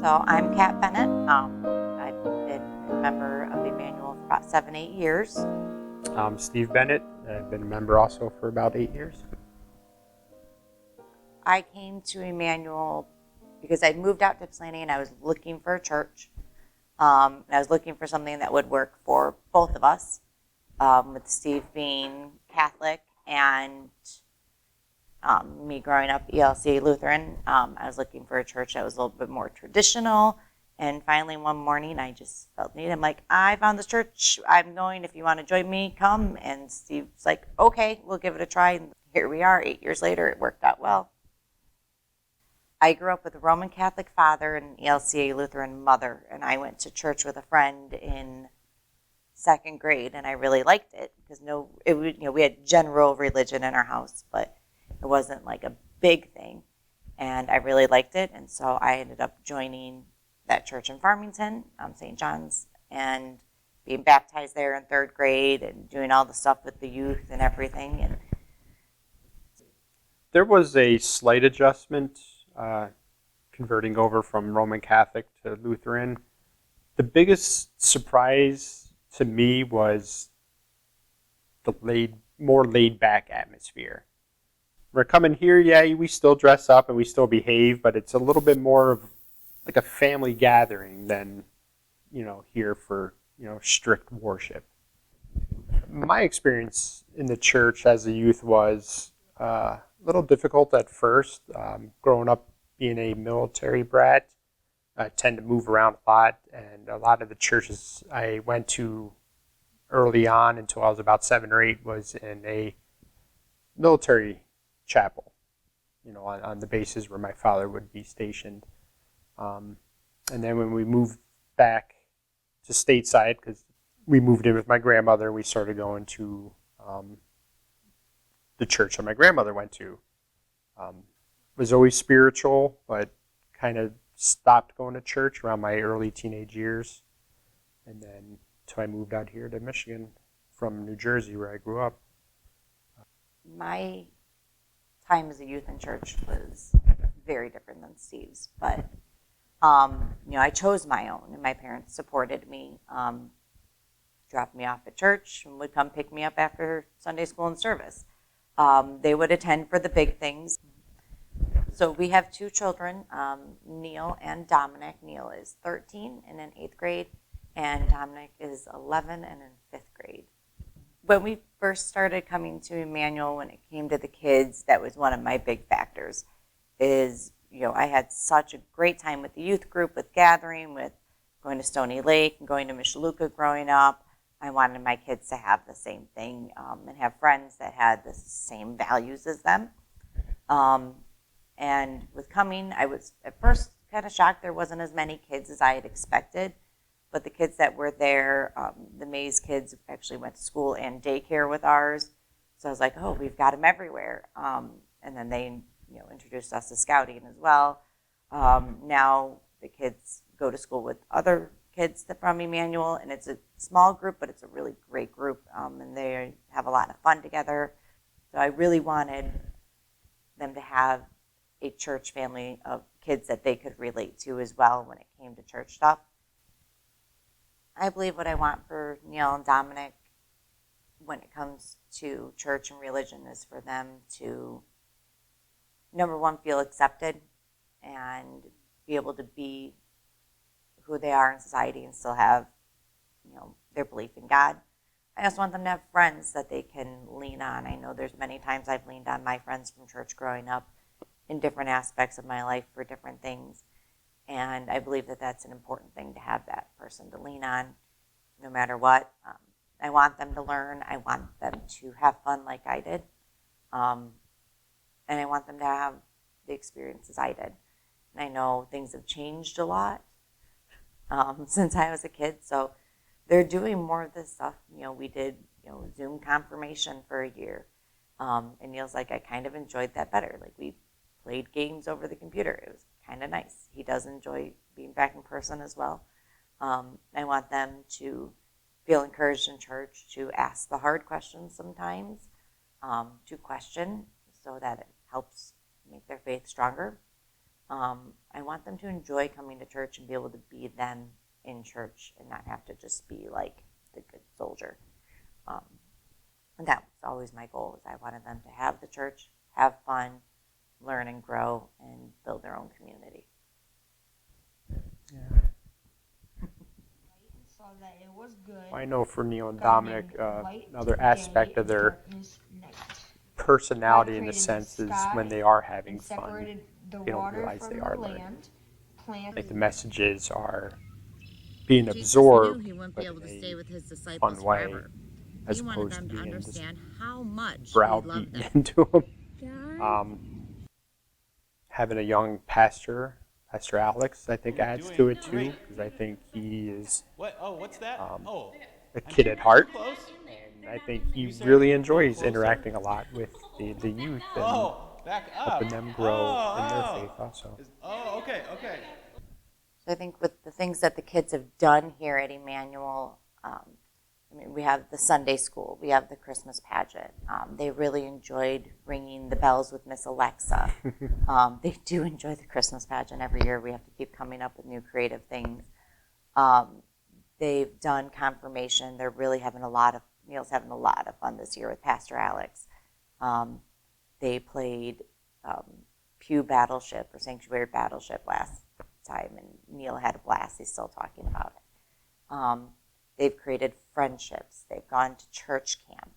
So I'm Kat Bennett. I've been a member of Emmanuel for about 7-8 years. I'm Steve Bennett. I've been a member also for about 8 years. I came to Emmanuel because I moved out to Ypsilanti and I was looking for a church. And I was looking for something that would work for both of us, with Steve being Catholic and me growing up Ypsilanti Lutheran. I was looking for a church that was a little bit more traditional. And finally, one morning, I just felt needed. I'm like, I found this church. I'm going. If you want to join me, come. And Steve's like, okay, we'll give it a try. And here we are. 8 years later, it worked out well. I grew up with a Roman Catholic father and an ELCA Lutheran mother, and I went to church with a friend in second grade, and I really liked it because we had general religion in our house, but it wasn't like a big thing, and I really liked it, and so I ended up joining that church in Farmington, St. John's, and being baptized there in third grade and doing all the stuff with the youth and everything. And There was a slight adjustment converting over from Roman Catholic to Lutheran. The biggest surprise to me was the more laid-back atmosphere. We're coming here, yeah, we still dress up and we still behave, but it's a little bit more of like a family gathering than, here for, strict worship. My experience in the church as a youth was a little difficult at first. Growing up being a military brat, I tend to move around a lot, and a lot of the churches I went to early on until I was about 7 or 8 was in a military chapel, on the bases where my father would be stationed. And then when we moved back to stateside, because we moved in with my grandmother, we started going to the church that my grandmother went to. Was always spiritual, but kind of stopped going to church around my early teenage years. And then until I moved out here to Michigan from New Jersey, where I grew up. my time as a youth in church was very different than Steve's, but I chose my own, and my parents supported me, dropped me off at church, and would come pick me up after Sunday school and service. They would attend for the big things. So we have 2 children, Neil and Dominic. Neil is 13 and in 8th grade, and Dominic is 11 and in 5th grade. When we first started coming to Emmanuel, when it came to the kids, that was one of my big factors. I had such a great time with the youth group, with gathering, with going to Stony Lake and going to Mishaluka growing up. I wanted my kids to have the same thing, and have friends that had the same values as them. And with coming, I was at first kind of shocked there wasn't as many kids as I had expected. But the kids that were there, the Mays kids actually went to school and daycare with ours. So I was like, oh, we've got them everywhere. And then they introduced us to scouting as well. Now the kids go to school with other kids from Emmanuel, and it's a small group, but it's a really great group, and they have a lot of fun together. So I really wanted them to have a church family of kids that they could relate to as well when it came to church stuff. I believe what I want for Neil and Dominic when it comes to church and religion is for them to, number one, feel accepted and be able to be who they are in society and still have, their belief in God. I also want them to have friends that they can lean on. I know there's many times I've leaned on my friends from church growing up in different aspects of my life for different things. And I believe that that's an important thing to have that person to lean on no matter what. I want them to learn. I want them to have fun like I did. And I want them to have the experiences I did. And I know things have changed a lot since I was a kid. So they're doing more of this stuff. We did Zoom confirmation for a year. And Neil's like, I kind of enjoyed that better. Like, we played games over the computer. It was kind of nice. He does enjoy being back in person as well. I want them to feel encouraged in church to ask the hard questions sometimes, to question so that it helps make their faith stronger. I want them to enjoy coming to church and be able to be them in church and not have to just be like the good soldier. And that was always my goal, is I wanted them to have the church, have fun, learn and grow, and build their own community. Yeah. Saw that it was good. I know for Neil and God Dominic, named light another day aspect of and their darkness night. personality God in a created the sense is sky when they are having and fun, separated the they don't water realize from they the are learning. land. Plants. Like the messages are being Jesus absorbed, knew he wouldn't but be able in to stay with his a disciples fun way, forever. as He wanted opposed to them to being just understand how much he loved browbeaten them. into them. Having a young pastor, Pastor Alex, I think adds to it too, because I think he is What? Oh, what's that? a kid at heart. Close. And I think he really enjoys interacting a lot with the youth and Oh, back up. helping them grow in their faith also. Okay, okay. So I think with the things that the kids have done here at Emmanuel, I mean, we have the Sunday school, we have the Christmas pageant. They really enjoyed ringing the bells with Miss Alexa. They do enjoy the Christmas pageant every year. We have to keep coming up with new creative things. They've done confirmation. They're really having Neil's having a lot of fun this year with Pastor Alex. They played Pew Battleship or Sanctuary Battleship last time, and Neil had a blast. He's still talking about it. They've created friendships. They've gone to church camp.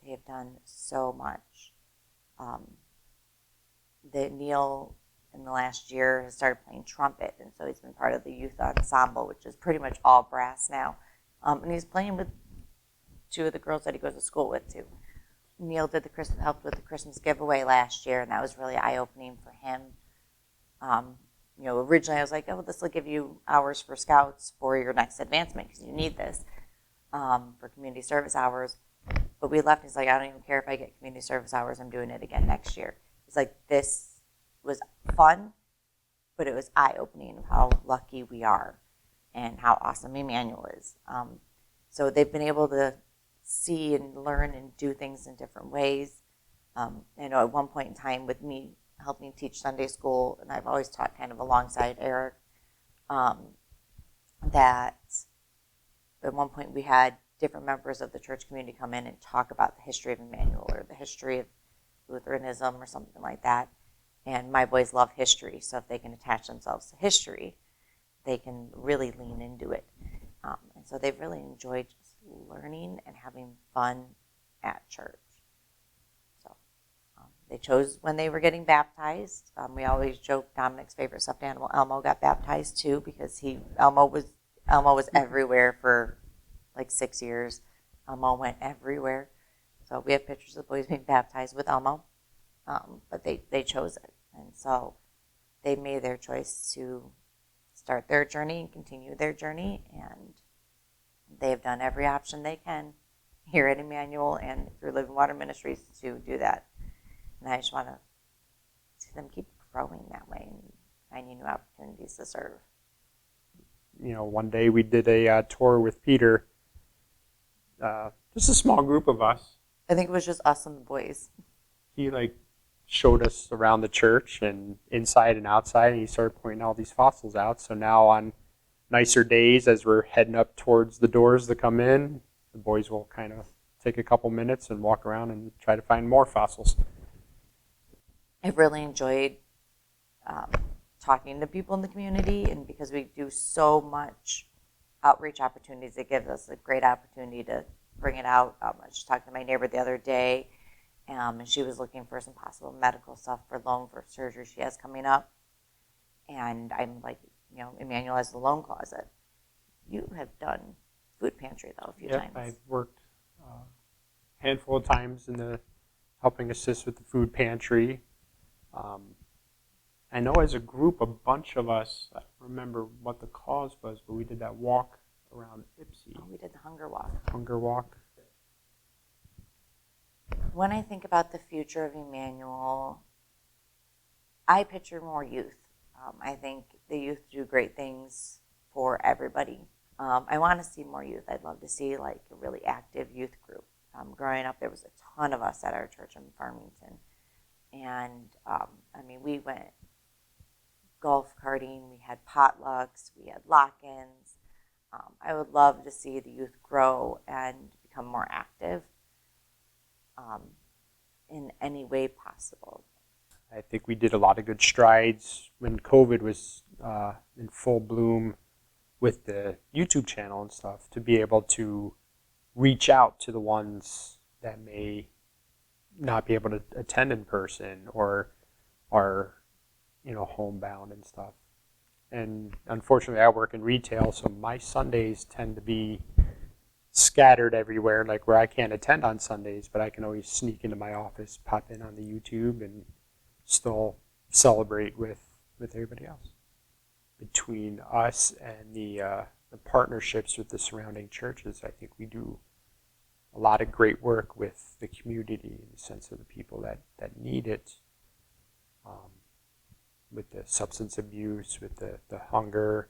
They have done so much. Neil, in the last year, has started playing trumpet, and so he's been part of the youth ensemble, which is pretty much all brass now. And he's playing with two of the girls that he goes to school with, too. Neil helped with the Christmas giveaway last year, and that was really eye-opening for him. Originally I was like, oh, this will give you hours for scouts for your next advancement because you need this for community service hours. But we left. He's like, I don't even care if I get community service hours. I'm doing it again next year. He's like, this was fun, but it was eye-opening of how lucky we are and how awesome Emmanuel is. So they've been able to see and learn and do things in different ways. I know at one point in time with me helping teach Sunday school, and I've always taught kind of alongside Eric, that at one point we had different members of the church community come in and talk about the history of Emmanuel or the history of Lutheranism or something like that. And my boys love history, so if they can attach themselves to history, they can really lean into it. And so they've really enjoyed just learning and having fun at church. They chose when they were getting baptized. We always joke Dominic's favorite stuffed animal, Elmo, got baptized too because Elmo was everywhere for like 6 years. Elmo went everywhere. So we have pictures of the boys being baptized with Elmo, but they chose it. And so they made their choice to start their journey and continue their journey, and they have done every option they can here at Emmanuel and through Living Water Ministries to do that. And I just want to see them keep growing that way and finding new opportunities to serve. One day we did a tour with Peter, just a small group of us. I think it was just us and the boys. He showed us around the church and inside and outside, and he started pointing all these fossils out. So now on nicer days, as we're heading up towards the doors to come in, the boys will kind of take a couple minutes and walk around and try to find more fossils. I've really enjoyed talking to people in the community, and because we do so much outreach opportunities, it gives us a great opportunity to bring it out. I was just talking to my neighbor the other day, and she was looking for some possible medical stuff for loan for surgery she has coming up. And I'm like, Emmanuel has the loan closet. You have done food pantry, though, a few times. I've worked a handful of times in helping assist with the food pantry. I know as a group, a bunch of us, I don't remember what the cause was, but we did that walk around Ypsilanti. We did the hunger walk. Hunger walk. When I think about the future of Emmanuel, I picture more youth. I think the youth do great things for everybody. I want to see more youth. I'd love to see a really active youth group. Growing up, there was a ton of us at our church in Farmington. And I mean, we went golf karting, we had potlucks, we had lock-ins. I would love to see the youth grow and become more active in any way possible. I think we did a lot of good strides when COVID was in full bloom with the YouTube channel and stuff, to be able to reach out to the ones that may not be able to attend in person or are, homebound and stuff. And unfortunately, I work in retail, so my Sundays tend to be scattered everywhere, like where I can't attend on Sundays, but I can always sneak into my office, pop in on the YouTube, and still celebrate with everybody else. Between us and the partnerships with the surrounding churches, I think we do a lot of great work with the community in the sense of the people that need it, with the substance abuse, with the hunger,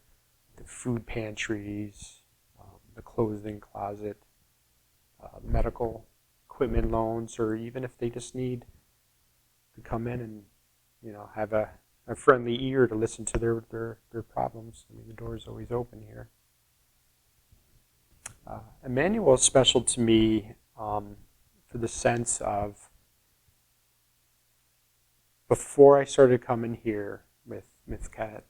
the food pantries, the clothing closet, medical equipment loans, or even if they just need to come in and have a friendly ear to listen to their problems. I mean, the door is always open here. Emmanuel is special to me for the sense of, before I started coming here with Kat,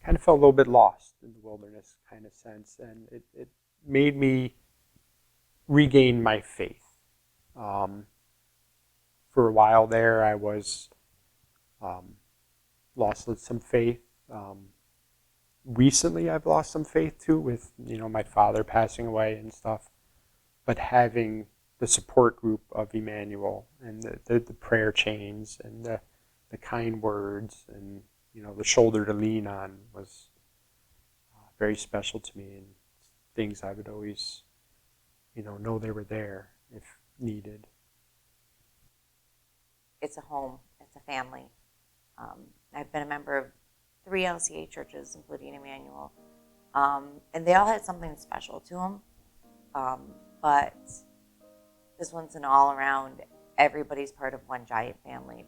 kind of felt a little bit lost in the wilderness kind of sense, and it made me regain my faith. For a while there, I was lost some faith. Recently, I've lost some faith too, with my father passing away and stuff. But having the support group of Emmanuel and the prayer chains and the kind words and the shoulder to lean on was very special to me, and things I would always know they were there if needed. It's a home. It's a family. I've been a member of 3 LCA churches, including Emmanuel, and they all had something special to them. But this one's an all-around, everybody's part of one giant family,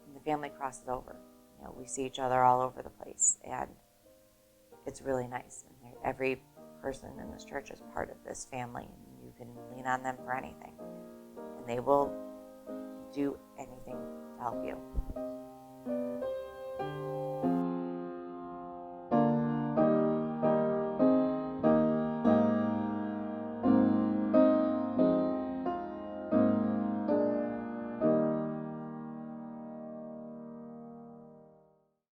and the family crosses over. We see each other all over the place, and it's really nice. And every person in this church is part of this family, and you can lean on them for anything, and they will do anything to help you.